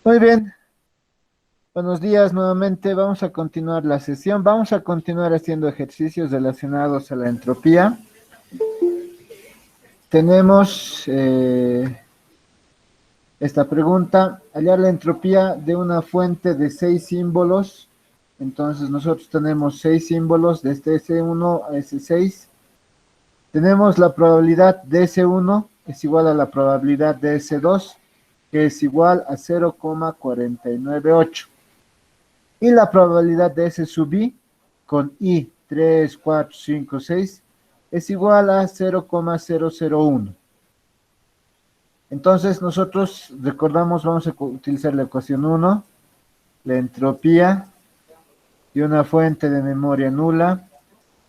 Muy bien, buenos días nuevamente. Vamos a continuar la sesión. Vamos a continuar haciendo ejercicios relacionados a la entropía. Tenemos esta pregunta: hallar la entropía de una fuente de 6 símbolos. Entonces nosotros tenemos 6 símbolos desde S1 a S6. Tenemos la probabilidad de S1 es igual a la probabilidad de S2, que es igual a 0,498. Y la probabilidad de S sub I con I 3, 4, 5, 6 es igual a 0,001. Entonces nosotros recordamos, vamos a utilizar la ecuación 1, la entropía de una fuente de memoria nula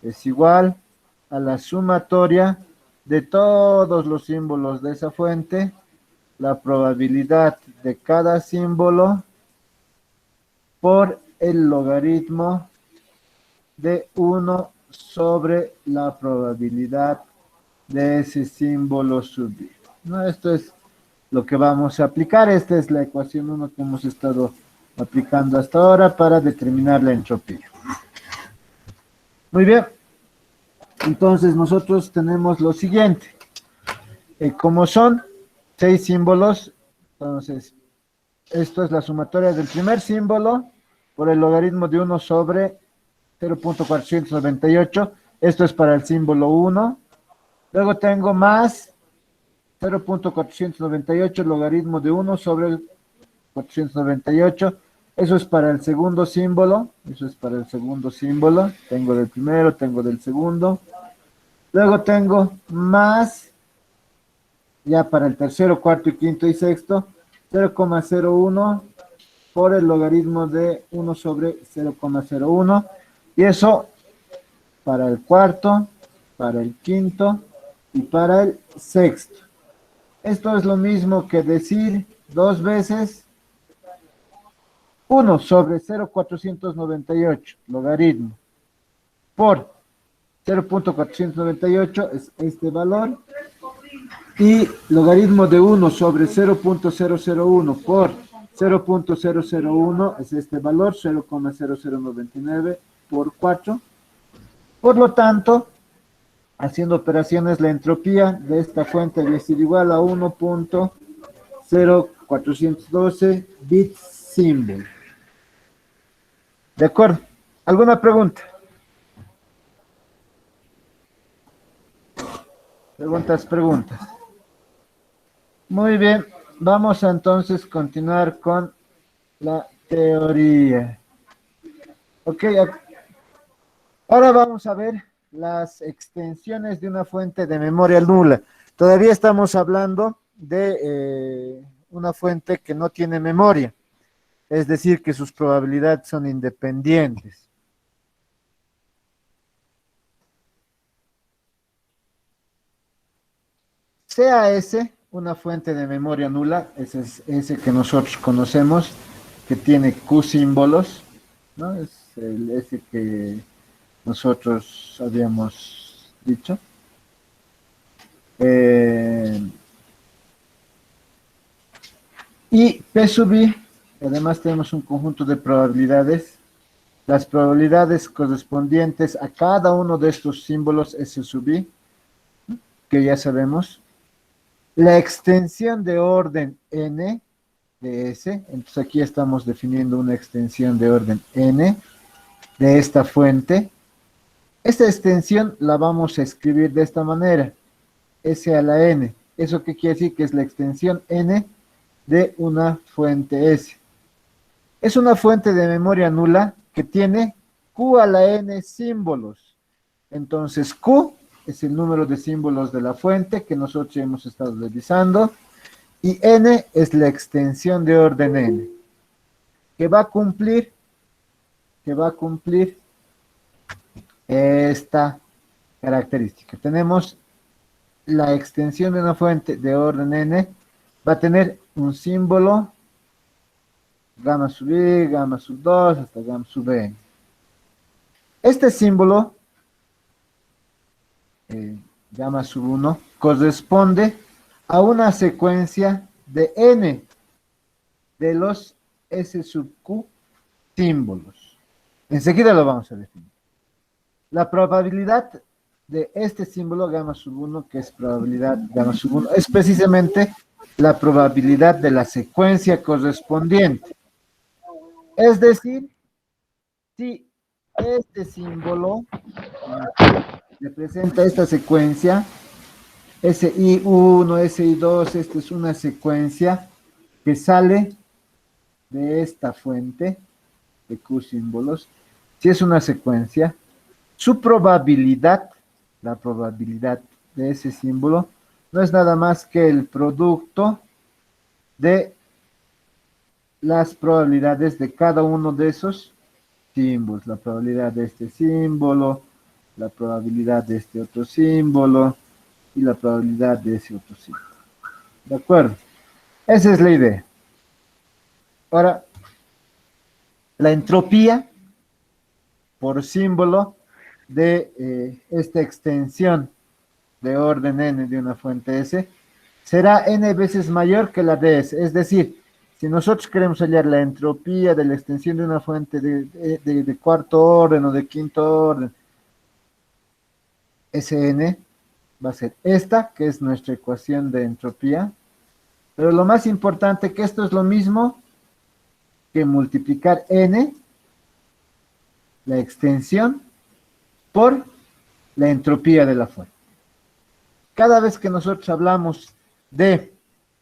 es igual a la sumatoria de todos los símbolos de esa fuente, la probabilidad de cada símbolo por el logaritmo de 1 sobre la probabilidad de ese símbolo subido. ¿No? Esto es lo que vamos a aplicar. Esta es la ecuación 1 que hemos estado aplicando hasta ahora para determinar la entropía. Muy bien. Entonces nosotros tenemos lo siguiente. Como son 6 símbolos, entonces esto es la sumatoria del primer símbolo por el logaritmo de 1 sobre 0,498. Esto es para el símbolo 1. Luego tengo más 0,498 logaritmo de 1 sobre el 498. Eso es para el segundo símbolo. Eso es para el segundo símbolo. Tengo del primero, tengo del segundo. Luego tengo más, ya para el tercero, cuarto y quinto y sexto, 0,01 por el logaritmo de 1 sobre 0,01. Y eso para el cuarto, para el quinto y para el sexto. Esto es lo mismo que decir 2 veces 1 sobre 0,498 logaritmo por 0,498 es este valor, y logaritmo de 1 sobre 0,001 por 0,001 es este valor, 0,0099 por 4. Por lo tanto, haciendo operaciones, la entropía de esta fuente debe ser igual a 1,0412 bits symbol. ¿De acuerdo? ¿Alguna pregunta? Preguntas. Muy bien, vamos a entonces continuar con la teoría. Ok, ahora vamos a ver las extensiones de una fuente de memoria nula. Todavía estamos hablando de una fuente que no tiene memoria, es decir, que sus probabilidades son independientes. Sea ese una fuente de memoria nula, ese es ese que nosotros conocemos, que tiene Q símbolos, ¿no? Es ese que nosotros habíamos dicho. Y P sub I, además tenemos un conjunto de probabilidades. Las probabilidades correspondientes a cada uno de estos símbolos S sub I, que ya sabemos. La extensión de orden n de S, entonces aquí estamos definiendo una extensión de orden n de esta fuente. Esta extensión la vamos a escribir de esta manera, S a la n. ¿Eso qué quiere decir? Que es la extensión n de una fuente S. Es una fuente de memoria nula que tiene Q a la n símbolos. Entonces Q es el número de símbolos de la fuente que nosotros hemos estado revisando, y n es la extensión de orden n, que va a cumplir esta característica. Tenemos la extensión de una fuente de orden n, va a tener un símbolo gamma sub i, gamma sub 2, hasta gamma sub n. Este símbolo, gamma sub 1, corresponde a una secuencia de n de los S sub Q símbolos. Enseguida lo vamos a definir. La probabilidad de este símbolo gamma sub 1, que es probabilidad gamma sub 1, es precisamente la probabilidad de la secuencia correspondiente. Es decir, si este símbolo representa esta secuencia, SI1, SI2, esta es una secuencia que sale de esta fuente de Q símbolos. Si es una secuencia, su probabilidad, la probabilidad de ese símbolo, no es nada más que el producto de las probabilidades de cada uno de esos símbolos. La probabilidad de este símbolo, la probabilidad de este otro símbolo y la probabilidad de ese otro símbolo. ¿De acuerdo? Esa es la idea. Ahora, la entropía por símbolo de esta extensión de orden n de una fuente S será n veces mayor que la de S. Es decir, si nosotros queremos hallar la entropía de la extensión de una fuente de cuarto orden o de quinto orden, Sn va a ser esta, que es nuestra ecuación de entropía. Pero lo más importante que esto es lo mismo que multiplicar n, la extensión, por la entropía de la fuente. Cada vez que nosotros hablamos de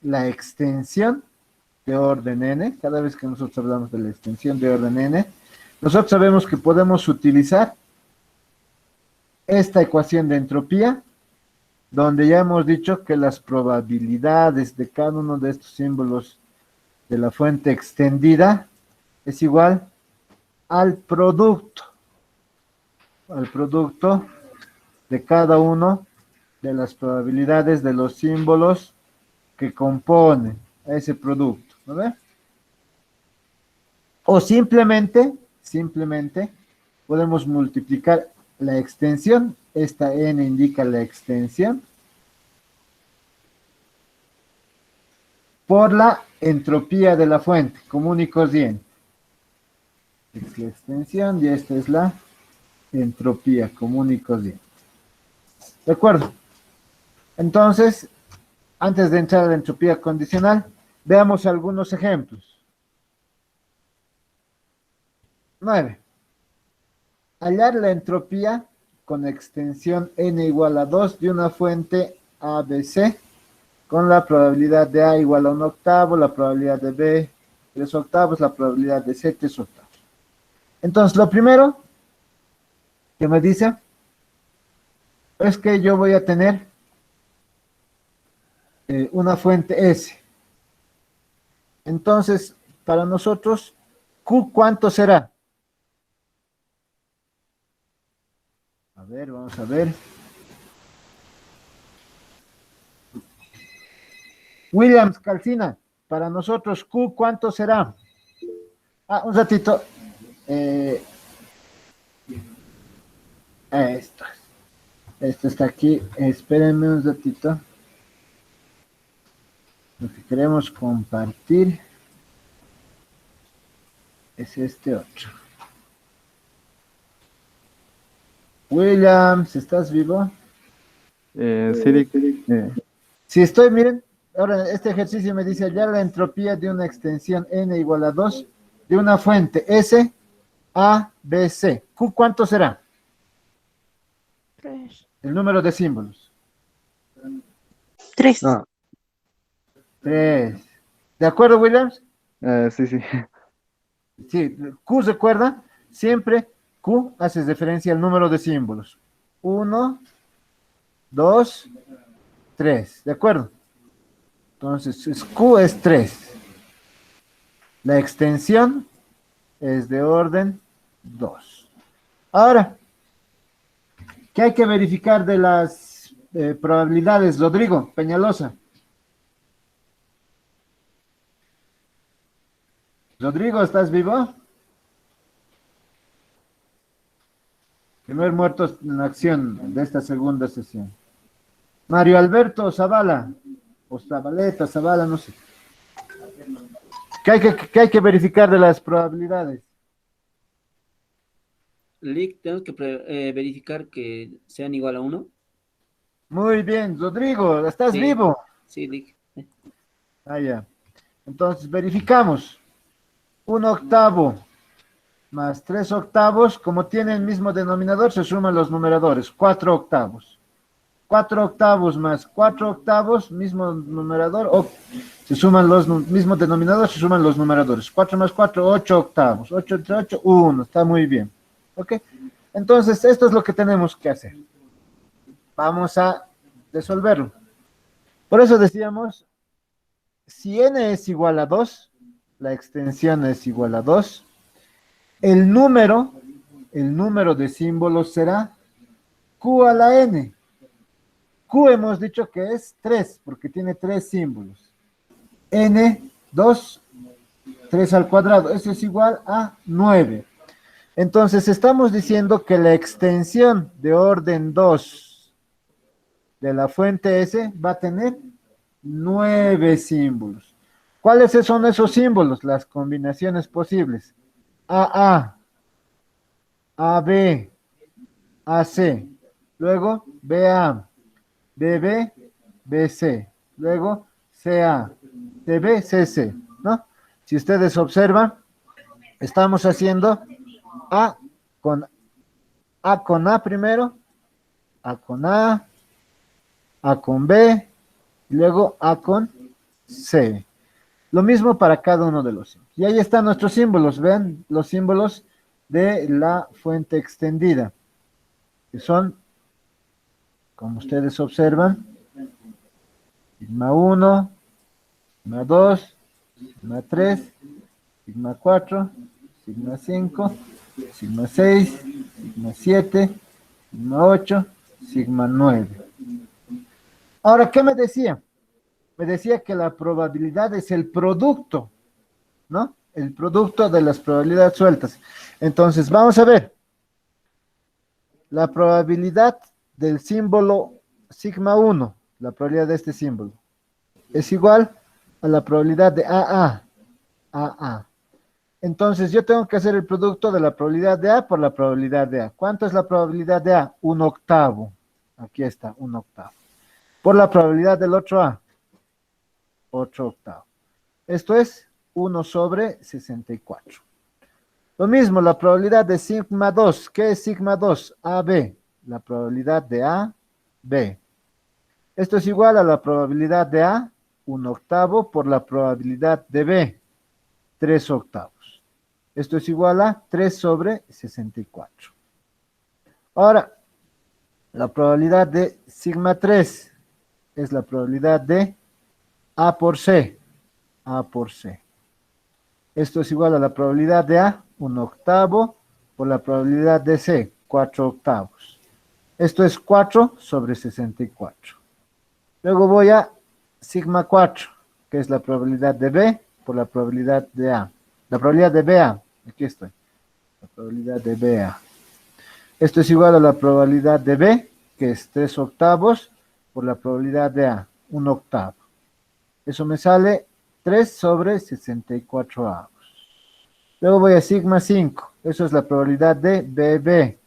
la extensión de orden n, cada vez que nosotros hablamos de la extensión de orden n, nosotros sabemos que podemos utilizar esta ecuación de entropía, donde ya hemos dicho que las probabilidades de cada uno de estos símbolos de la fuente extendida es igual al producto de cada uno de las probabilidades de los símbolos que componen a ese producto, ¿no ve? O simplemente podemos multiplicar la extensión, esta n indica la extensión, por la entropía de la fuente, común y corriente. Es la extensión y esta es la entropía común y corriente. ¿De acuerdo? Entonces, antes de entrar a la entropía condicional, veamos algunos ejemplos. 9. Hallar la entropía con extensión n igual a 2 de una fuente ABC con la probabilidad de A igual a 1 octavo, la probabilidad de B 3 octavos, la probabilidad de C 3 octavos. Entonces, lo primero que me dice es que yo voy a tener una fuente S. Entonces, para nosotros, Q, ¿cuánto será? A ver, vamos a ver. Williams, Calcina, para nosotros, Q, ¿cuánto será? Ah, un ratito. Esto está aquí. Espérenme un ratito. Lo que queremos compartir es este otro. Williams, ¿estás vivo? Sí, Si estoy, miren, ahora este ejercicio me dice hallar la entropía de una extensión n igual a 2 de una fuente S, A, B, C. Q, ¿cuánto será? 3. El número de símbolos. 3. no, 3. ¿De acuerdo, Williams? sí. Sí, Q recuerda, siempre Q hace referencia al número de símbolos. 1, 2, 3. ¿De acuerdo? Entonces, Q es 3. La extensión es de orden 2. Ahora, ¿qué hay que verificar de las probabilidades, Rodrigo Peñalosa? Rodrigo, ¿estás vivo? Primer muerto en acción de esta segunda sesión. Mario Alberto Zavala. o Zabaleta, Zabala, no sé. ¿Qué hay que verificar de las probabilidades? Lick, tenemos que verificar que sean igual a uno. Muy bien, Rodrigo, ¿estás Sí, vivo? sí, Lick. Ah, ya. Entonces, verificamos. Un octavo más 3 octavos, como tiene el mismo denominador, se suman los numeradores. 4 octavos. 4 octavos más 4 octavos, mismo numerador, o se suman los mismos denominadores, se suman los numeradores. 4 más 4, 8 octavos. 8 entre 8, 1. Está muy bien. ¿Ok? Entonces, esto es lo que tenemos que hacer. Vamos a resolverlo. Por eso decíamos, si n es igual a 2, la extensión es igual a 2, el número, el número de símbolos será q a la n. Q hemos dicho que es 3, porque tiene 3 símbolos. N, 2, 3 al cuadrado, eso es igual a 9. Entonces estamos diciendo que la extensión de orden 2 de la fuente S va a tener 9 símbolos. ¿Cuáles son esos símbolos? Las combinaciones posibles. AA, AB, AC, luego BA, BB, BC, luego CA, CB, CC, ¿no? Si ustedes observan, estamos haciendo A con A primero, A con A con B, y luego A con C. Lo mismo para cada uno de los símbolos. Y ahí están nuestros símbolos, vean los símbolos de la fuente extendida, que son, como ustedes observan, sigma 1, sigma 2, sigma 3, sigma 4, sigma 5, sigma 6, sigma 7, sigma 8, sigma 9. Ahora, ¿qué me decía? Me decía que la probabilidad es el producto, ¿no? El producto de las probabilidades sueltas. Entonces, vamos a ver. La probabilidad del símbolo sigma 1, la probabilidad de este símbolo, es igual a la probabilidad de AA. Entonces, yo tengo que hacer el producto de la probabilidad de A por la probabilidad de A. ¿Cuánto es la probabilidad de A? Un octavo. Aquí está, un octavo. Por la probabilidad del otro A, 8 octavos. Esto es 1/64. Lo mismo, la probabilidad de sigma 2. ¿Qué es sigma 2? AB. La probabilidad de A, B. Esto es igual a la probabilidad de A, un octavo, por la probabilidad de B, 3 octavos. Esto es igual a 3/64. Ahora, la probabilidad de sigma 3 es la probabilidad de A por C. A por C. Esto es igual a la probabilidad de A, un octavo, por la probabilidad de C, 4 octavos. Esto es 4/64. Luego voy a sigma 4, que es la probabilidad de B por la probabilidad de A. La probabilidad de BA, aquí estoy. La probabilidad de BA. Esto es igual a la probabilidad de B, que es 3 octavos, por la probabilidad de A, un octavo. Eso me sale 3/64 avos. Luego voy a sigma 5. Eso es la probabilidad de BB.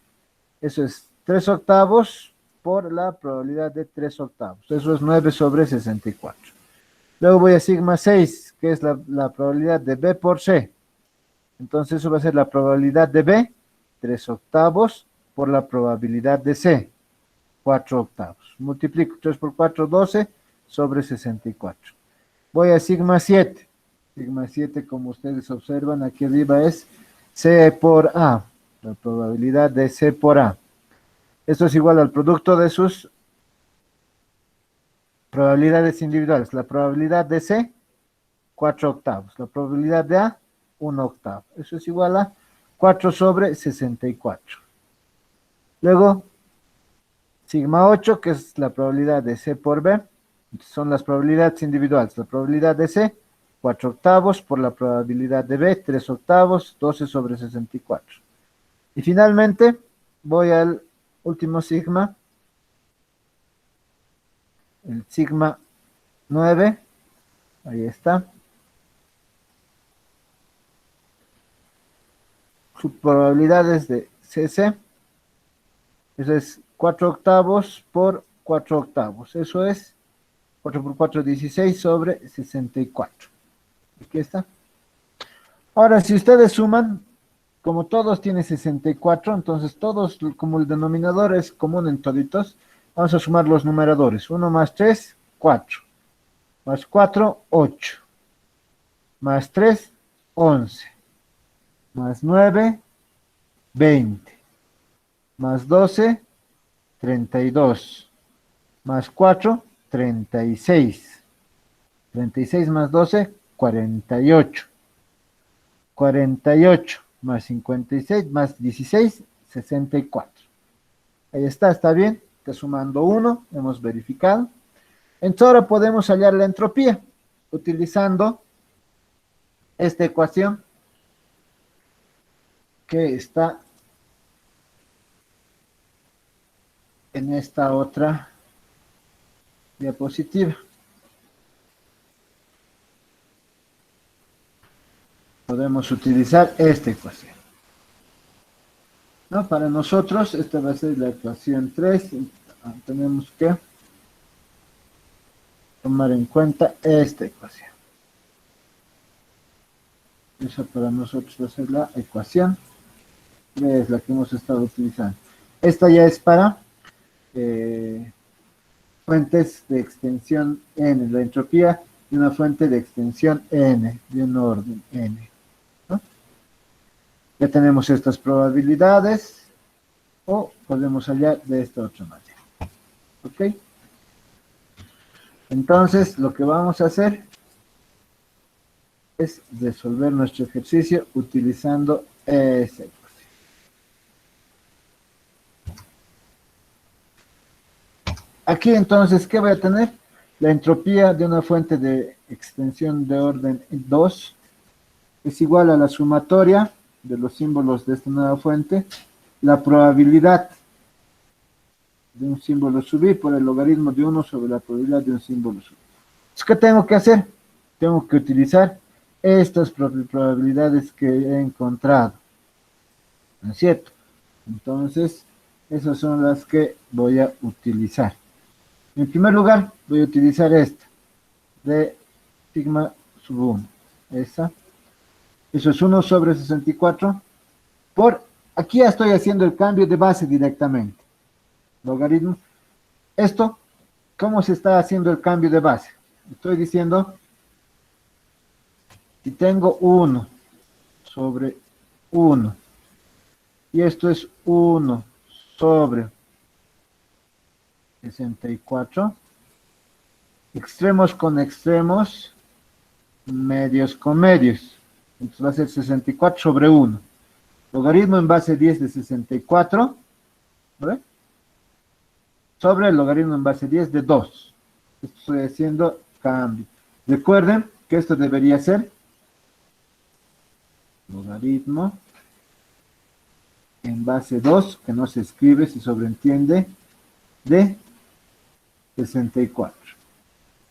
Eso es 3 octavos por la probabilidad de 3 octavos. Eso es 9/64. Luego voy a sigma 6, que es la probabilidad de B por C. Entonces eso va a ser la probabilidad de B, 3 octavos, por la probabilidad de C, 4 octavos. Multiplico 3 por 4, 12/64. Voy a sigma 7. Sigma 7, como ustedes observan, aquí arriba es C por A, la probabilidad de C por A. Esto es igual al producto de sus probabilidades individuales. La probabilidad de C, 4 octavos. La probabilidad de A, 1 octavo. Eso es igual a 4/64. Luego, sigma 8, que es la probabilidad de C por B. Son las probabilidades individuales. La probabilidad de C, 4 octavos, por la probabilidad de B, 3 octavos, 12/64. Y finalmente, voy al último sigma, el sigma 9, ahí está. Su probabilidad es de CC, eso es 4 octavos por 4 octavos, eso es 4 por 4, 16 sobre 64. Aquí está. Ahora, si ustedes suman, como todos tienen 64, entonces todos, como el denominador es común en toditos, vamos a sumar los numeradores. 1 más 3, 4. Más 4, 8. Más 3, 11. Más 9, 20. Más 12, 32. Más 4, 36. 36 más 12, 48. 48 más 56 más 16, 64. Ahí está bien. Está sumando 1, hemos verificado. Entonces ahora podemos hallar la entropía utilizando esta ecuación que está en esta otra diapositiva. Podemos utilizar esta ecuación, ¿no? Para nosotros, esta va a ser la ecuación 3. Tenemos que tomar en cuenta esta ecuación. Esa para nosotros va a ser la ecuación 3, la que hemos estado utilizando. Esta ya es para fuentes de extensión n, la entropía de una fuente de extensión n, de un orden n, ¿no? Ya tenemos estas probabilidades, o podemos hallar de esta otra manera. ¿Ok? Entonces, lo que vamos a hacer es resolver nuestro ejercicio utilizando esa ecuación. Aquí entonces, ¿qué voy a tener? La entropía de una fuente de extensión de orden 2 es igual a la sumatoria de los símbolos de esta nueva fuente, la probabilidad de un símbolo subir por el logaritmo de 1 sobre la probabilidad de un símbolo subir. Entonces, ¿qué tengo que hacer? Tengo que utilizar estas probabilidades que he encontrado, ¿no es cierto? Entonces, esas son las que voy a utilizar. En primer lugar, voy a utilizar esta, de sigma sub 1. Esa. Eso es 1 sobre 64. Aquí ya estoy haciendo el cambio de base directamente. Logaritmo. Esto, ¿cómo se está haciendo el cambio de base? Estoy diciendo, si tengo 1 sobre 1, y esto es 1 sobre 64, extremos con extremos, medios con medios. Entonces va a ser 64 sobre 1. Logaritmo en base 10 de 64, ¿vale? Sobre el logaritmo en base 10 de 2. Estoy haciendo cambio. Recuerden que esto debería ser logaritmo en base 2, que no se escribe, se sobreentiende, de 64.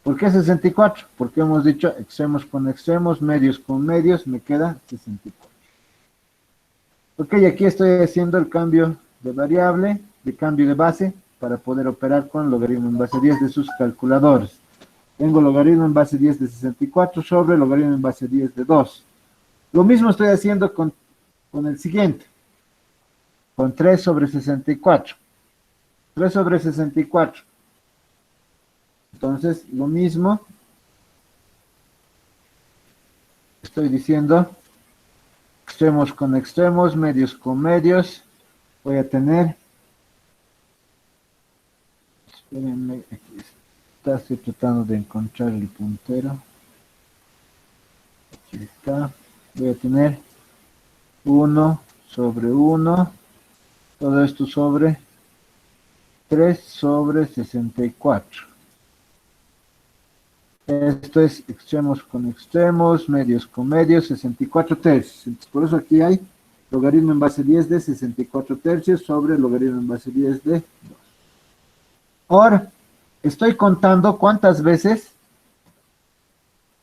¿Por qué 64? Porque hemos dicho extremos con extremos, medios con medios, me queda 64. Ok, aquí estoy haciendo el cambio de variable, de cambio de base, para poder operar con logaritmo en base 10 de sus calculadores. Tengo logaritmo en base 10 de 64 sobre logaritmo en base 10 de 2. Lo mismo estoy haciendo con el siguiente, con 3 sobre 64. 3 sobre 64. Entonces, lo mismo, estoy diciendo, extremos con extremos, medios con medios, voy a tener, espérenme, aquí está, estoy tratando de encontrar el puntero, aquí está, voy a tener 1 sobre 1, todo esto sobre 3 sobre 64. Esto es extremos con extremos, medios con medios, 64 tercios. Entonces, por eso aquí hay logaritmo en base 10 de 64 tercios sobre logaritmo en base 10 de 2. Ahora, estoy contando cuántas veces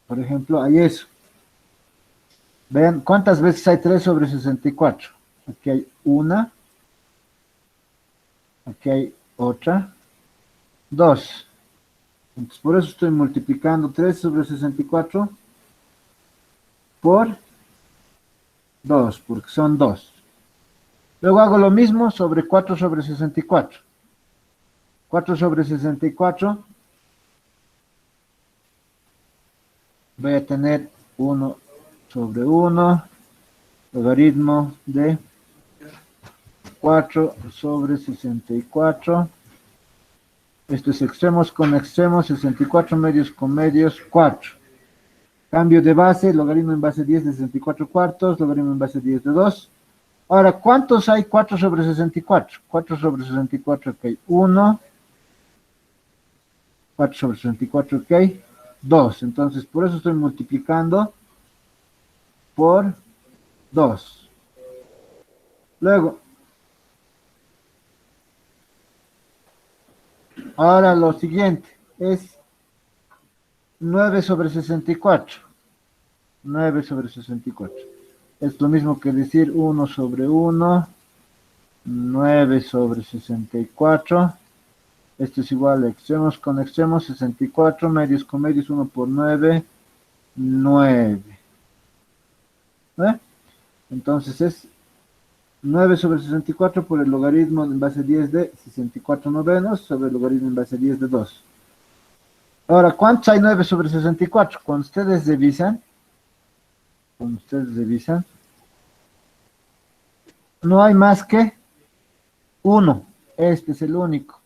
por ejemplo, hay eso. Vean, ¿cuántas veces hay 3 sobre 64? Aquí hay una, aquí hay otra, 2. Entonces, por eso estoy multiplicando 3 sobre 64 por 2, porque son 2. Luego hago lo mismo sobre 4 sobre 64. 4 sobre 64, voy a tener 1 sobre 1, logaritmo de 4 sobre 64. Esto es extremos con extremos, 64 medios con medios, 4. Cambio de base, logaritmo en base 10 de 64 cuartos, logaritmo en base 10 de 2. Ahora, ¿cuántos hay 4 sobre 64? 4 sobre 64, ok, 1. 4 sobre 64, ok, 2. Entonces, por eso estoy multiplicando por 2. Luego, ahora lo siguiente es 9 sobre 64. 9 sobre 64. Es lo mismo que decir 1 sobre 1, 9 sobre 64. Esto es igual a extremos con extremos, 64, medios con medios, 1 por 9, 9. ¿Eh? Entonces es 9 sobre 64 por el logaritmo en base 10 de 64 novenos sobre el logaritmo en base 10 de 2. Ahora, ¿cuántos hay 9 sobre 64? Cuando ustedes revisan, no hay más que 1. Este es el único.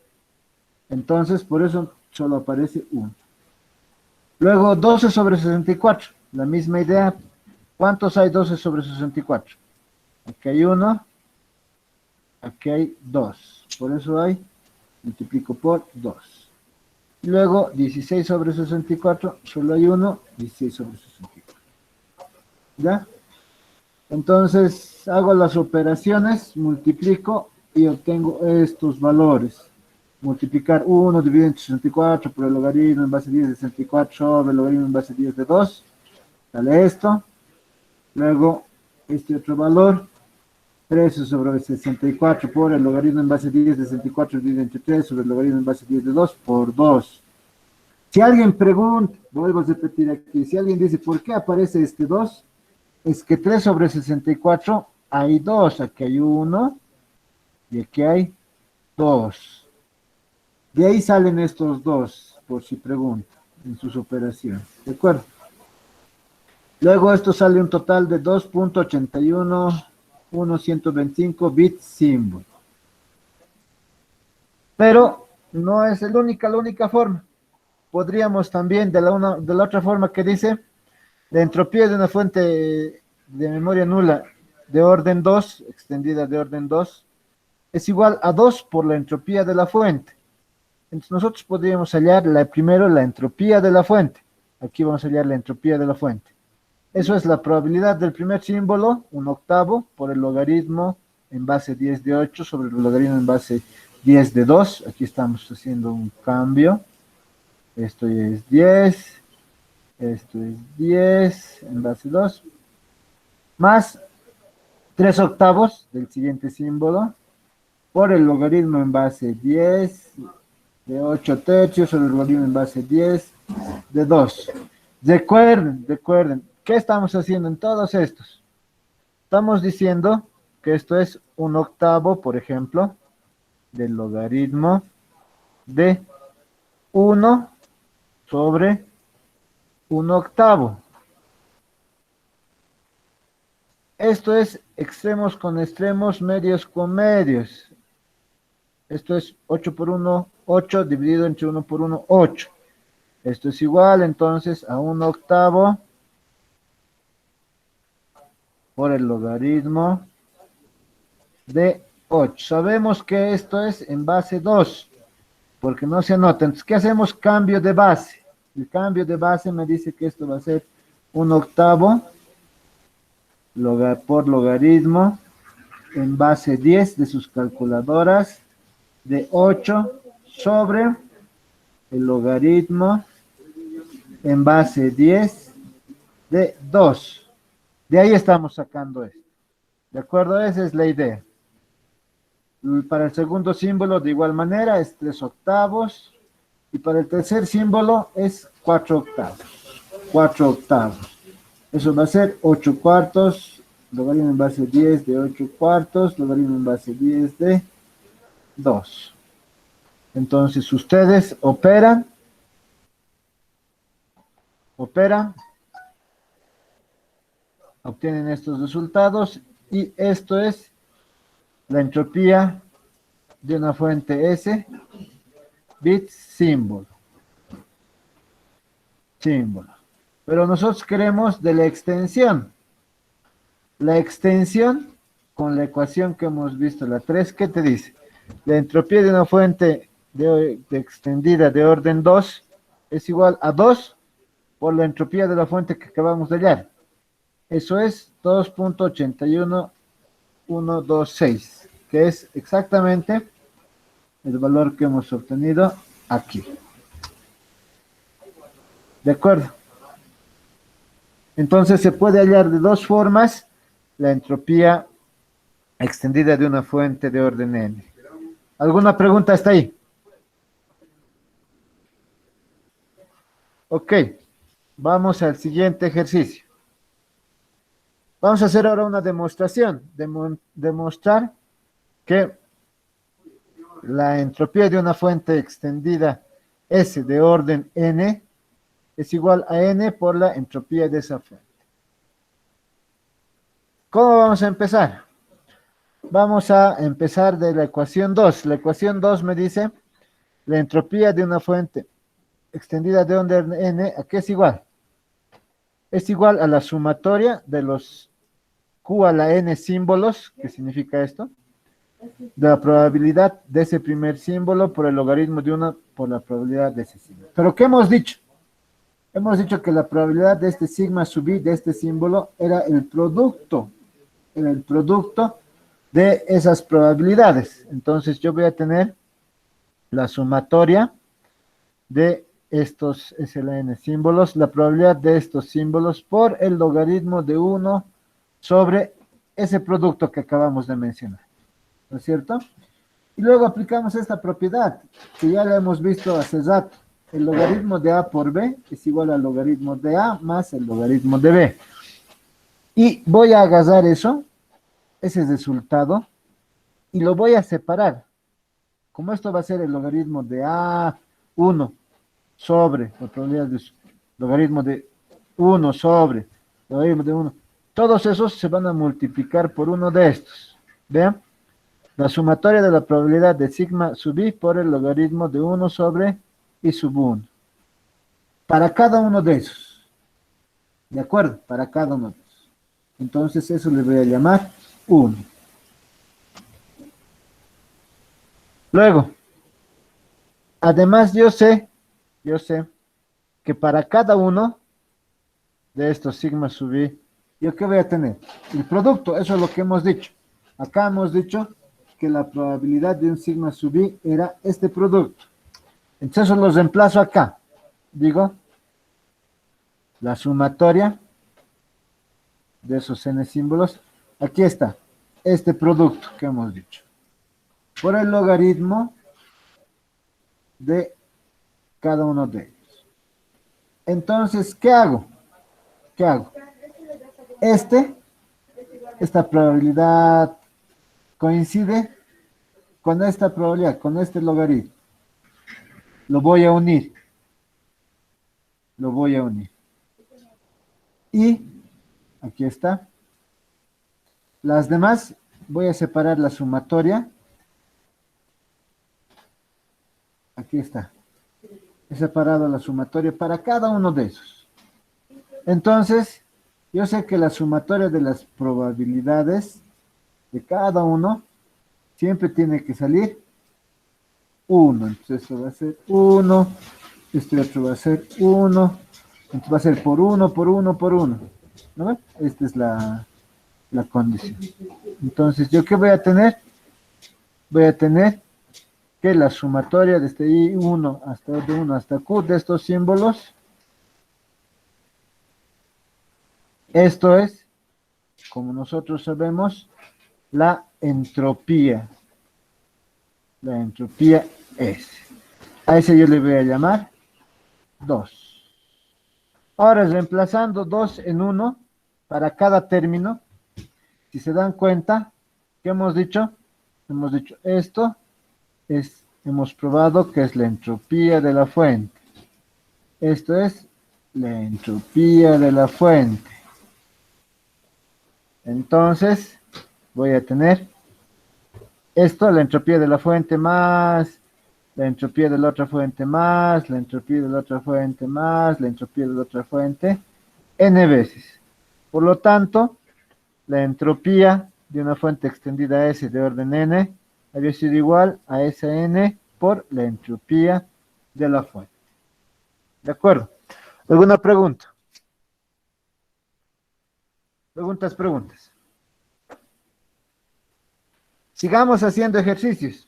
Entonces, por eso solo aparece 1. Luego, 12 sobre 64. La misma idea. ¿Cuántos hay 12 sobre 64? Aquí hay 1. Aquí hay 2. Por eso hay, multiplico por 2. Luego, 16 sobre 64. Solo hay 1. 16 sobre 64. ¿Ya? Entonces, hago las operaciones, multiplico y obtengo estos valores. Multiplicar 1 dividido entre 64 por el logaritmo en base 10 de 64 sobre el logaritmo en base 10 de 2. Sale esto. Luego, este otro valor, 13 sobre 64 por el logaritmo en base 10 de 64 dividido entre 3 sobre el logaritmo en base 10 de 2 por 2. Si alguien pregunta, vuelvo a repetir aquí, si alguien dice, ¿por qué aparece este 2? Es que 3 sobre 64 hay 2, aquí hay 1 y aquí hay 2. De ahí salen estos 2, por si preguntan, en sus operaciones. ¿De acuerdo? Luego esto sale un total de 2.81.125 bits símbolo. Pero no es la única forma. Podríamos también de la otra forma que dice, la entropía de una fuente de memoria nula de orden 2, extendida de orden 2, es igual a 2 por la entropía de la fuente. Entonces nosotros podríamos hallar primero la entropía de la fuente. Aquí vamos a hallar la entropía de la fuente. Eso es la probabilidad del primer símbolo, 1/8, por el logaritmo en base 10 de 8 sobre el logaritmo en base 10 de 2. Aquí estamos haciendo un cambio. Esto es 10. Esto es 10 en base 2. Más 3/8 del siguiente símbolo por el logaritmo en base 10 de 8 tercios sobre el logaritmo en base 10 de 2. Recuerden, ¿qué estamos haciendo en todos estos? Estamos diciendo que esto es 1/8, por ejemplo, del logaritmo de 1 sobre 1/8. Esto es extremos con extremos, medios con medios. Esto es 8 por 1, 8 dividido entre 1 por 1, 8. Esto es igual entonces a 1/8 por el logaritmo de 8. Sabemos que esto es en base 2, porque no se anota. Entonces, ¿qué hacemos? Cambio de base. El cambio de base me dice que esto va a ser 1/8 por logaritmo en base 10 de sus calculadoras de 8 sobre el logaritmo en base 10 de 2. De ahí estamos sacando esto. ¿De acuerdo? Esa es la idea. Para el segundo símbolo, de igual manera, es 3/8. Y para el tercer símbolo es 4/8. 4/8. Eso va a ser 8/4, logaritmo en base 10 de 8/4, logaritmo en base 10 de 2. Entonces ustedes operan, obtienen estos resultados y esto es la entropía de una fuente S, bit símbolo. Pero nosotros queremos de la extensión. La extensión con la ecuación que hemos visto, la 3, ¿qué te dice? La entropía de una fuente de extendida de orden 2 es igual a 2 por la entropía de la fuente que acabamos de hallar. Eso es 2.81126, que es exactamente el valor que hemos obtenido aquí. ¿De acuerdo? Entonces se puede hallar de dos formas la entropía extendida de una fuente de orden n. ¿Alguna pregunta hasta ahí? Ok, vamos al siguiente ejercicio. Vamos a hacer ahora una demostración, demostrar que la entropía de una fuente extendida S de orden n es igual a n por la entropía de esa fuente. ¿Cómo vamos a empezar? Vamos a empezar de la ecuación 2. La ecuación 2 me dice la entropía de una fuente extendida de orden n, ¿a qué es igual? Es igual a la sumatoria de los q a la n símbolos, ¿qué significa esto? De la probabilidad de ese primer símbolo por el logaritmo de 1 por la probabilidad de ese símbolo. ¿Pero qué hemos dicho? Hemos dicho que la probabilidad de este sigma sub i, de este símbolo, era el producto de esas probabilidades. Entonces yo voy a tener la sumatoria de estos SLN símbolos, la probabilidad de estos símbolos por el logaritmo de 1 sobre ese producto que acabamos de mencionar. ¿No es cierto? Y luego aplicamos esta propiedad, que ya la hemos visto hace rato. El logaritmo de A por B es igual al logaritmo de A más el logaritmo de B. Y voy a agarrar eso, ese resultado, y lo voy a separar. Como esto va a ser el logaritmo de A1 sobre la probabilidad de logaritmo de 1 sobre logaritmo de 1, todos esos se van a multiplicar por uno de estos. ¿Vean? La sumatoria de la probabilidad de sigma sub i por el logaritmo de 1 sobre i sub 1. Para cada uno de esos. ¿De acuerdo? Para cada uno de esos. Entonces eso le voy a llamar 1. Luego, además yo sé que para cada uno de estos sigma sub i, ¿yo qué voy a tener? El producto, eso es lo que hemos dicho. Acá hemos dicho que la probabilidad de un sigma sub i era este producto. Entonces los reemplazo acá. Digo, la sumatoria de esos n símbolos. Aquí está, este producto que hemos dicho. Por el logaritmo de cada uno de ellos. Entonces, ¿qué hago? Esta probabilidad coincide con esta probabilidad, con este logaritmo. Lo voy a unir. Y aquí está. Las demás voy a separar la sumatoria. Aquí está. He separado la sumatoria para cada uno de esos. Entonces, yo sé que la sumatoria de las probabilidades de cada uno siempre tiene que salir 1. Entonces, esto va a ser 1. Este otro va a ser 1. Entonces, va a ser por 1, por 1, por 1. ¿No ven? Esta es la condición. Entonces, ¿yo qué voy a tener? Voy a tener que la sumatoria desde I1 hasta Q de estos símbolos Esto es, como nosotros sabemos, la entropía. La entropía S. A ese yo le voy a llamar 2. Ahora, reemplazando 2 en 1 para cada término, si se dan cuenta, ¿qué hemos dicho? Hemos dicho esto hemos probado que es la entropía de la fuente. Esto es la entropía de la fuente. Entonces, voy a tener esto, la entropía de la fuente más la entropía de la otra fuente más la entropía de la otra fuente más la entropía de la otra fuente n veces. Por lo tanto, la entropía de una fuente extendida S de orden n había sido igual a esa n por la entropía de la fuente. ¿De acuerdo? ¿Alguna pregunta? Preguntas. Sigamos haciendo ejercicios.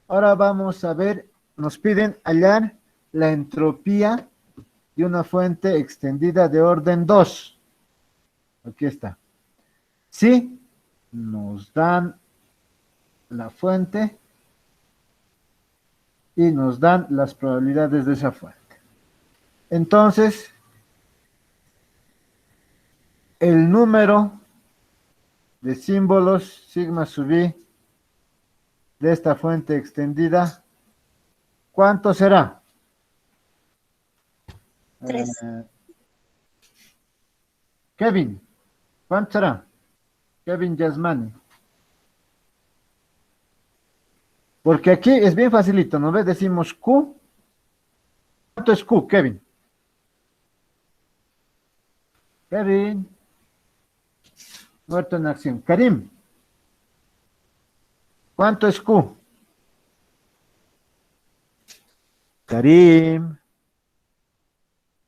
Ahora vamos a ver, nos piden hallar la entropía de una fuente extendida de orden 2. Aquí está. Si nos dan la fuente y nos dan las probabilidades de esa fuente. Entonces, el número de símbolos sigma sub i de esta fuente extendida, ¿cuánto será? 3. Kevin, ¿cuánto será? Kevin Yasmani. Porque aquí es bien facilito, ¿no ves? Decimos Q. ¿Cuánto es Q, Kevin? Kevin. Muerto en acción. Karim. ¿Cuánto es Q? Karim.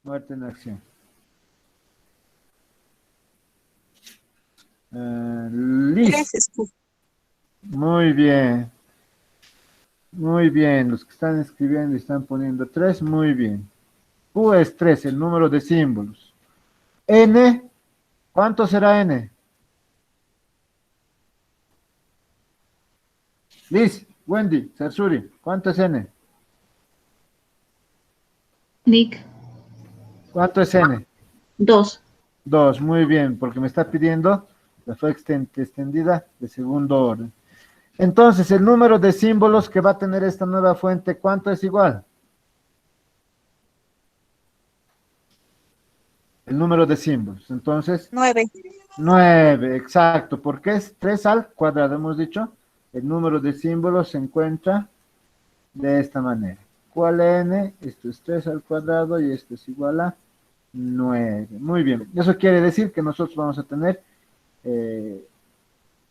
Muerto en acción. Liz. 3 es Q. Muy bien. Muy bien. Los que están escribiendo y están poniendo 3, muy bien. Q es 3, el número de símbolos. N, ¿cuánto será N? Liz, Wendy, Sarsuri, ¿cuánto es N? Nick, ¿Cuánto es N? 2. 2, muy bien, porque me está pidiendo la fuente extendida de segundo orden. Entonces, el número de símbolos que va a tener esta nueva fuente, ¿cuánto es igual? El número de símbolos. Entonces, 9. 9, exacto, porque es 3 al cuadrado, hemos dicho. El número de símbolos se encuentra de esta manera. ¿Cuál n? Esto es 3 al cuadrado y esto es igual a 9. Muy bien. Eso quiere decir que nosotros vamos a tener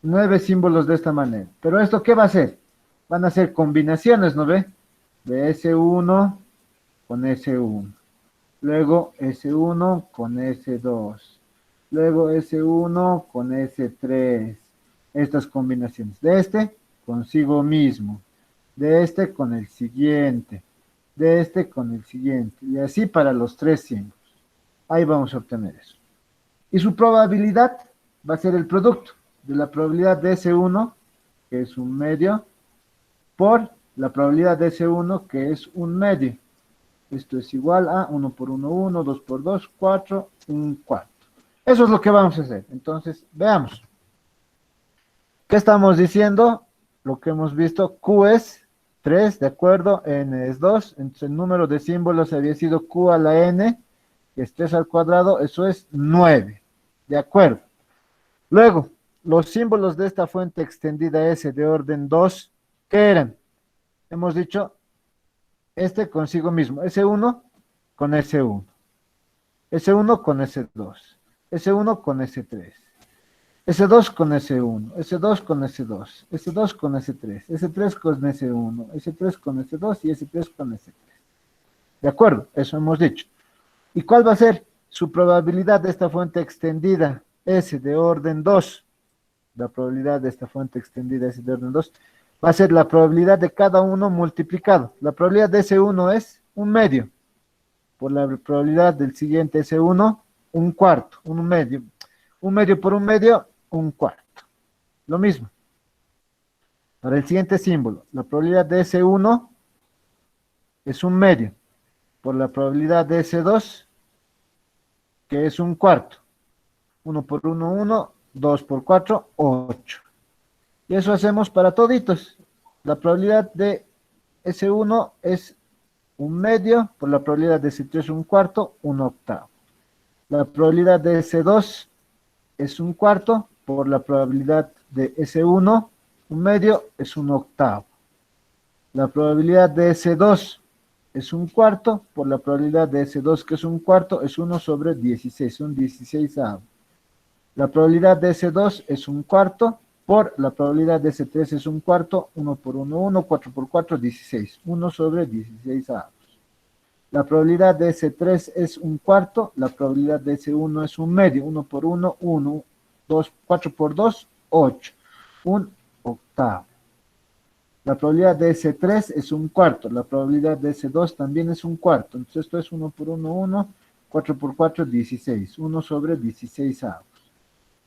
9 símbolos de esta manera. Pero ¿esto qué va a hacer? Van a ser combinaciones, ¿no ve? De S1 con S1. Luego S1 con S2. Luego S1 con S3. Estas combinaciones. De este consigo mismo. De este con el siguiente. De este con el siguiente. Y así para los 3 símbolos. Ahí vamos a obtener eso. Y su probabilidad va a ser el producto de la probabilidad de S1, que es un medio, por la probabilidad de S1, que es un medio. Esto es igual a 1 por 1, 1, 2 por 2, 4, un cuarto. Eso es lo que vamos a hacer. Entonces, veamos. ¿Qué estamos diciendo? Lo que hemos visto, Q es 3, ¿de acuerdo? N es 2. Entonces, el número de símbolos había sido Q a la N, que es 3 al cuadrado, eso es 9. ¿De acuerdo? Luego, los símbolos de esta fuente extendida S de orden 2, ¿qué eran? Hemos dicho, este consigo mismo, S1 con S1, S1 con S2, S1 con S3, S2 con S1, S2 con S2, S2 con S3, S3 con S1, S3 con S2 y S3 con S3. ¿De acuerdo? Eso hemos dicho. ¿Y cuál va a ser su probabilidad de esta fuente extendida S de orden 2? La probabilidad de esta fuente extendida S de orden 2 va a ser la probabilidad de cada uno multiplicado. La probabilidad de S1 es un medio por la probabilidad del siguiente S1 un cuarto, un medio por un medio, un cuarto. Lo mismo. Para el siguiente símbolo, la probabilidad de S1 es un medio por la probabilidad de S2, que es un cuarto. 1 por 1, 2 por 4, 8. Y eso hacemos para toditos. La probabilidad de S1 es un medio por la probabilidad de S3 un cuarto, un octavo. La probabilidad de S2 es un cuarto por la probabilidad de S1, un medio es un octavo. La probabilidad de S2 es un cuarto por la probabilidad de S2 que es un cuarto es 1 sobre 16, un 16avo. La probabilidad de S2 es un cuarto por la probabilidad de S3 es un cuarto, 1 por 1, 1, 4 por 4, 16, 1 sobre 16 avos. La probabilidad de S3 es un cuarto, la probabilidad de S1 es un medio, 1 por 1, 1, 2, 4 por 2, 8, un octavo. La probabilidad de S3 es un cuarto, la probabilidad de S2 también es un cuarto, entonces esto es 1 por 1, 1, 4 por 4, 16, 1 sobre 16 avos.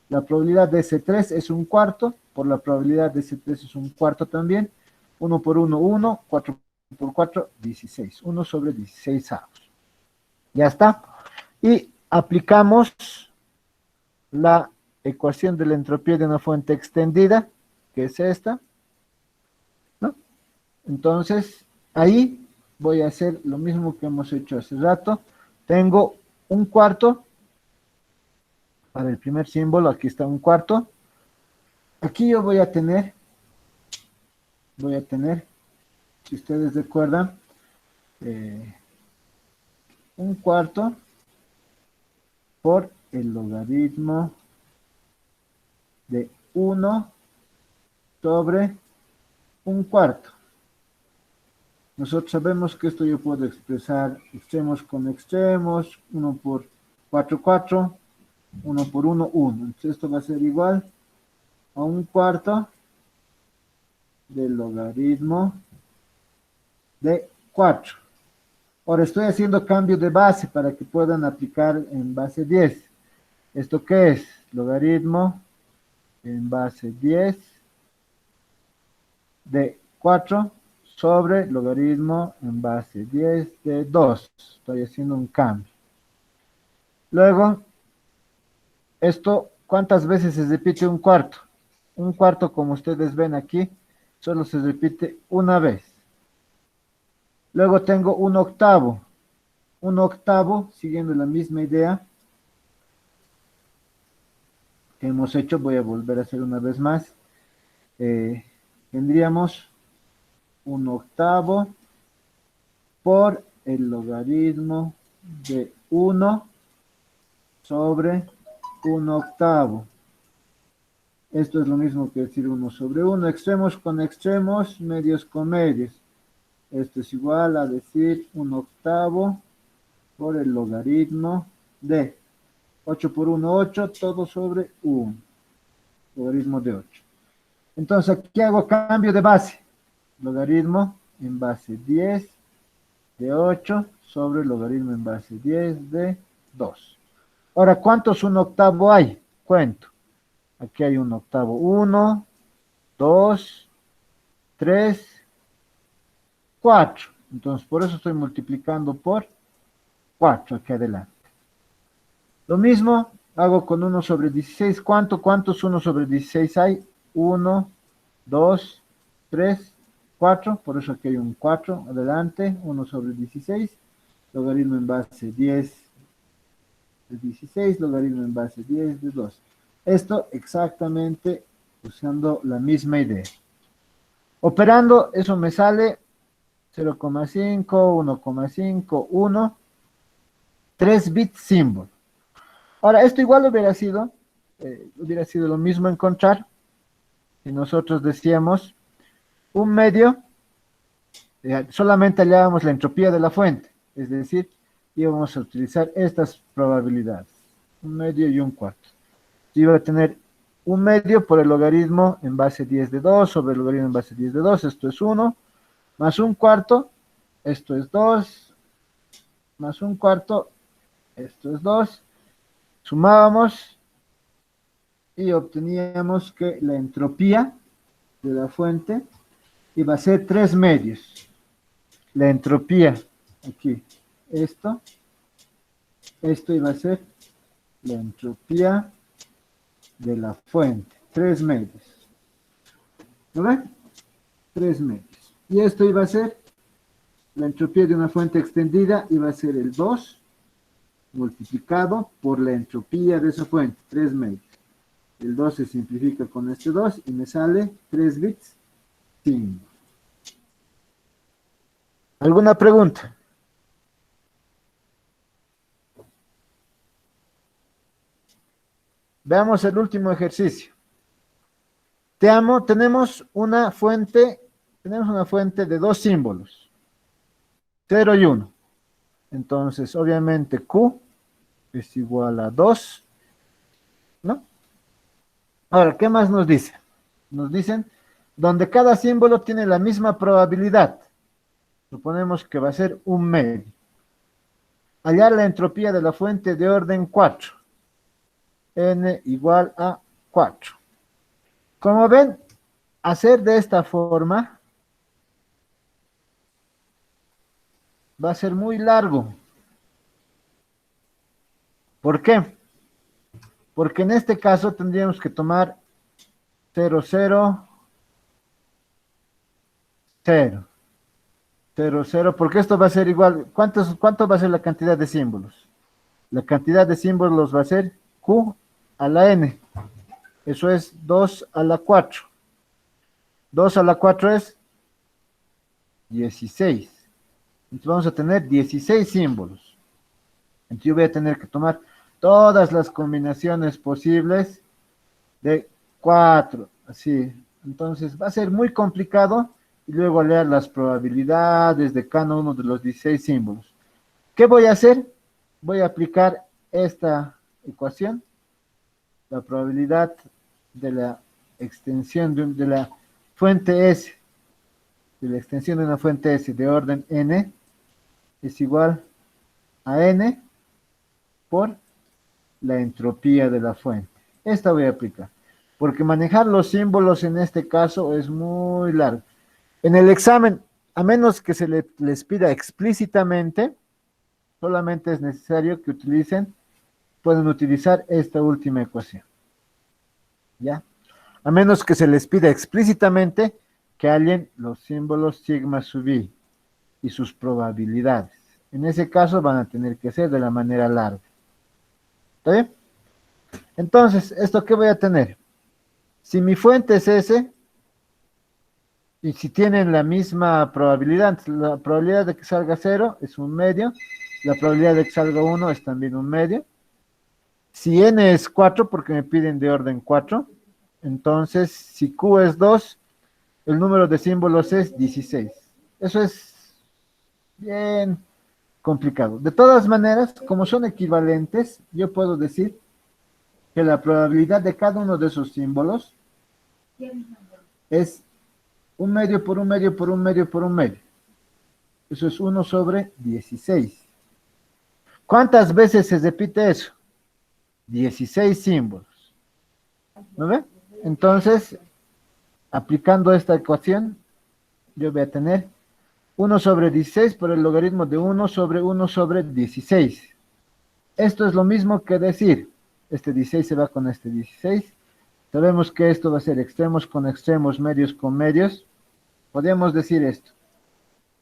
La probabilidad de S3 es un cuarto, por la probabilidad de S3 es un cuarto también. 1 por 1, 1, 4 por 4, 16. 1 sobre 16 avos. Ya está. Y aplicamos la ecuación de la entropía de una fuente extendida, que es esta, ¿no? Entonces, ahí voy a hacer lo mismo que hemos hecho hace rato. Tengo un cuarto, para el primer símbolo, aquí está un cuarto. Aquí yo voy a tener, si ustedes recuerdan, un cuarto por el logaritmo de 1 sobre un cuarto. Nosotros sabemos que esto yo puedo expresar extremos con extremos, 1 por 4, 4, 1 por 1, 1. Entonces esto va a ser igual a un cuarto del logaritmo de 4. Ahora estoy haciendo cambio de base para que puedan aplicar en base 10. ¿Esto qué es? Logaritmo en base 10 de 4 sobre logaritmo en base 10 de 2. Estoy haciendo un cambio. Luego, esto, ¿cuántas veces se repite un cuarto? Un cuarto, como ustedes ven aquí, solo se repite una vez. Luego tengo un octavo. Un octavo, siguiendo la misma idea que hemos hecho, voy a volver a hacer una vez más. Tendríamos un octavo por el logaritmo de 1 sobre un octavo. Esto es lo mismo que decir 1 sobre 1. Extremos con extremos, medios con medios. Esto es igual a decir un octavo por el logaritmo de 8 por 1, 8, todo sobre 1. Logaritmo de 8. Entonces aquí hago cambio de base. Logaritmo en base 10 de 8 sobre logaritmo en base 10 de 2. Ahora, ¿cuántos un octavo hay? Cuento. Aquí hay un octavo. 1, 2, 3, 4. Entonces, por eso estoy multiplicando por 4 aquí adelante. Lo mismo hago con 1 sobre 16. ¿Cuántos 1 sobre 16 hay? 1, 2, 3, 4. Por eso aquí hay un 4 adelante. 1 sobre 16. Logaritmo en base 10 de 16. Logaritmo en base 10 de 2. Esto exactamente usando la misma idea. Operando, eso me sale 0,5, 1,5, 1, 3 bits símbolo. Ahora, esto igual hubiera sido lo mismo encontrar si nosotros decíamos un medio, solamente hallábamos la entropía de la fuente, es decir, íbamos a utilizar estas probabilidades, un medio y un cuarto. Yo iba a tener un medio por el logaritmo en base 10 de 2 sobre el logaritmo en base 10 de 2, esto es 1, más un cuarto, esto es 2, más un cuarto, esto es 2, Sumábamos y obteníamos que la entropía de la fuente iba a ser 3 medios. La entropía, aquí, esto iba a ser la entropía de la fuente, 3 medios. ¿Lo ven? 3 medios. Y esto iba a ser la entropía de una fuente extendida, iba a ser el 2 multiplicado por la entropía de esa fuente, 3 medios. El 2 se simplifica con este 2 y me sale 3 bits 5. ¿Alguna pregunta? Veamos el último ejercicio. Tenemos una fuente de 2 símbolos, 0 y 1. Entonces, obviamente, Q es igual a 2, ¿no? Ahora, ¿qué más nos dice? Nos dicen, donde cada símbolo tiene la misma probabilidad. Suponemos que va a ser un medio. Hallar la entropía de la fuente de orden 4. N igual a 4. Como ven, hacer de esta forma va a ser muy largo. ¿Por qué? Porque en este caso tendríamos que tomar 0, 0, 0, 0, 0, porque esto va a ser igual. ¿Cuánto va a ser la cantidad de símbolos? La cantidad de símbolos va a ser Q a la N. Eso es 2 a la 4. 2 a la 4 es 16. Entonces vamos a tener 16 símbolos. Entonces yo voy a tener que tomar todas las combinaciones posibles de 4, así. Entonces va a ser muy complicado y luego leer las probabilidades de cada uno de los 16 símbolos. ¿Qué voy a hacer? Voy a aplicar esta ecuación, la probabilidad de la extensión de la fuente S, de la extensión de una fuente S de orden N, es igual a N por la entropía de la fuente. Esta voy a aplicar, porque manejar los símbolos en este caso es muy largo. En el examen, a menos que se les pida explícitamente, solamente es necesario que pueden utilizar esta última ecuación. ¿Ya? A menos que se les pida explícitamente que hallen los símbolos sigma sub i y sus probabilidades. En ese caso van a tener que ser de la manera larga. ¿Está bien? Entonces, ¿esto qué voy a tener? Si mi fuente es S, y si tienen la misma probabilidad, la probabilidad de que salga 0 es un medio, la probabilidad de que salga 1 es también un medio. Si n es 4, porque me piden de orden 4, entonces si q es 2, el número de símbolos es 16. Eso es bien complicado. De todas maneras, como son equivalentes, yo puedo decir que la probabilidad de cada uno de esos símbolos es un medio por un medio por un medio por un medio. Eso es 1 sobre 16. ¿Cuántas veces se repite eso? 16 símbolos. ¿No ve? Entonces, aplicando esta ecuación, yo voy a tener 1 sobre 16 por el logaritmo de 1 sobre 16. Esto es lo mismo que decir, este 16 se va con este 16. Sabemos que esto va a ser extremos con extremos, medios con medios. Podríamos decir esto.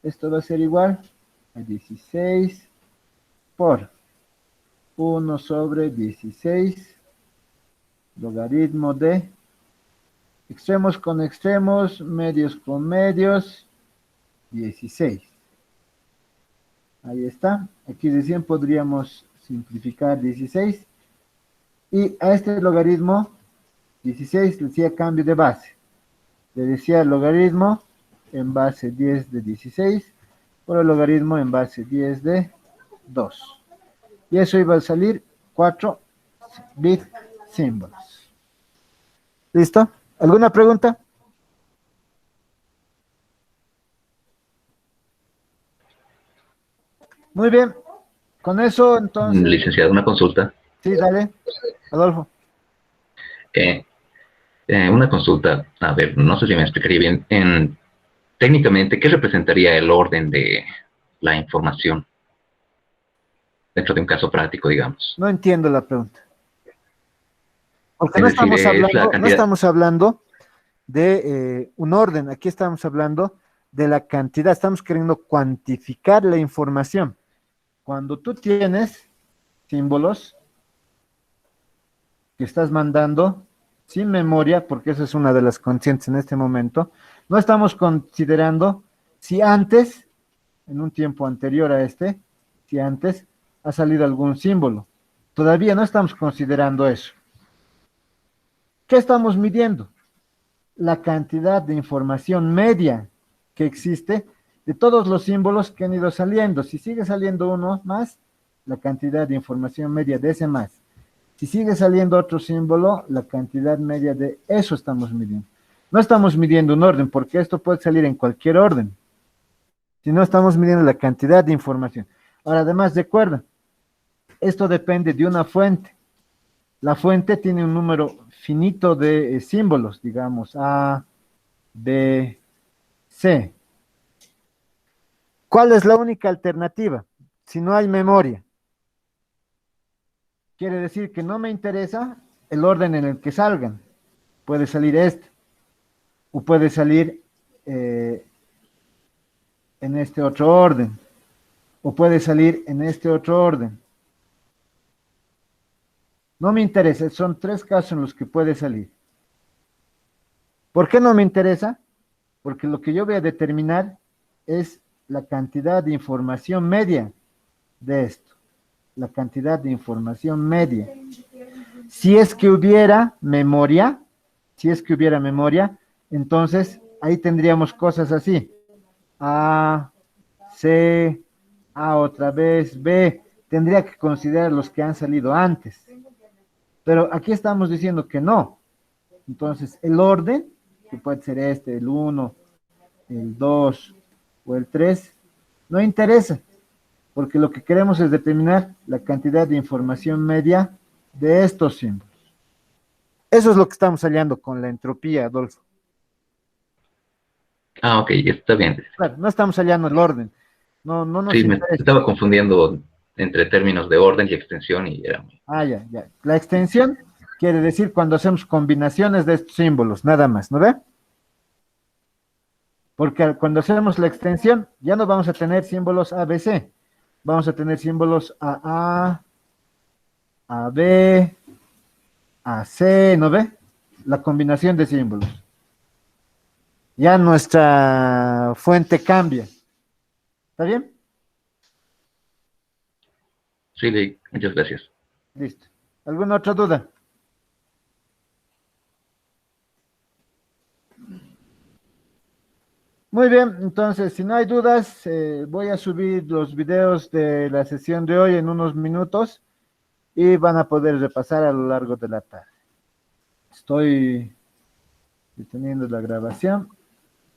Esto va a ser igual a 16 por 1 sobre 16, logaritmo de extremos con extremos, medios con medios, 16. Ahí está. Aquí recién podríamos simplificar 16. Y a este logaritmo, 16, le decía cambio de base. Le decía logaritmo en base 10 de 16 por el logaritmo en base 10 de 2. Y eso iba a salir 4 bit símbolos. ¿Listo? ¿Alguna pregunta? Muy bien. Con eso, entonces, Licenciado, una consulta. Sí, dale, Adolfo. Eh, una consulta, a ver, no sé si me explicaría bien. Técnicamente, ¿qué representaría el orden de la información dentro de un caso práctico, digamos? No entiendo la pregunta. Porque Es decir, es la no cantidad. estamos hablando de un orden, aquí estamos hablando de la cantidad, estamos queriendo cuantificar la información. Cuando tú tienes símbolos que estás mandando sin memoria, porque esa es una de las conscientes en este momento, no estamos considerando si antes, en un tiempo anterior a este, si antes ha salido algún símbolo. Todavía no estamos considerando eso. ¿Qué estamos midiendo? La cantidad de información media que existe de todos los símbolos que han ido saliendo. Si sigue saliendo uno más, la cantidad de información media de ese más. Si sigue saliendo otro símbolo, la cantidad media de eso estamos midiendo. No estamos midiendo un orden, porque esto puede salir en cualquier orden. Si no, estamos midiendo la cantidad de información. Ahora, además, recuerda, esto depende de una fuente. La fuente tiene un número finito de símbolos, digamos, A, B, C. ¿Cuál es la única alternativa? Si no hay memoria. Quiere decir que no me interesa el orden en el que salgan. Puede salir este, o puede salir en este otro orden, o puede salir en este otro orden. No me interesa, son tres casos en los que puede salir. ¿Por qué no me interesa? Porque lo que yo voy a determinar es la cantidad de información media de esto. La cantidad de información media. Si es que hubiera memoria, entonces ahí tendríamos cosas así. A, C, A otra vez, B. Tendría que considerar los que han salido antes. Pero aquí estamos diciendo que no. Entonces, el orden, que puede ser este, el 1, el 2 o el 3, no interesa, porque lo que queremos es determinar la cantidad de información media de estos símbolos. Eso es lo que estamos hallando con la entropía, Adolfo. Ah, ok, está bien. Claro, no estamos hallando el orden. No, no nos Sí, me interesa. estaba confundiendo entre términos de orden y extensión y era muy... Ah, ya, ya. La extensión quiere decir cuando hacemos combinaciones de estos símbolos, nada más, ¿no ve? Porque cuando hacemos la extensión, ya no vamos a tener símbolos ABC. Vamos a tener símbolos AA, AB, AC, ¿no ve? La combinación de símbolos. Ya nuestra fuente cambia. ¿Está bien? Sí, muchas gracias. Listo. ¿Alguna otra duda? Muy bien, entonces, si no hay dudas, voy a subir los videos de la sesión de hoy en unos minutos y van a poder repasar a lo largo de la tarde. Estoy deteniendo la grabación.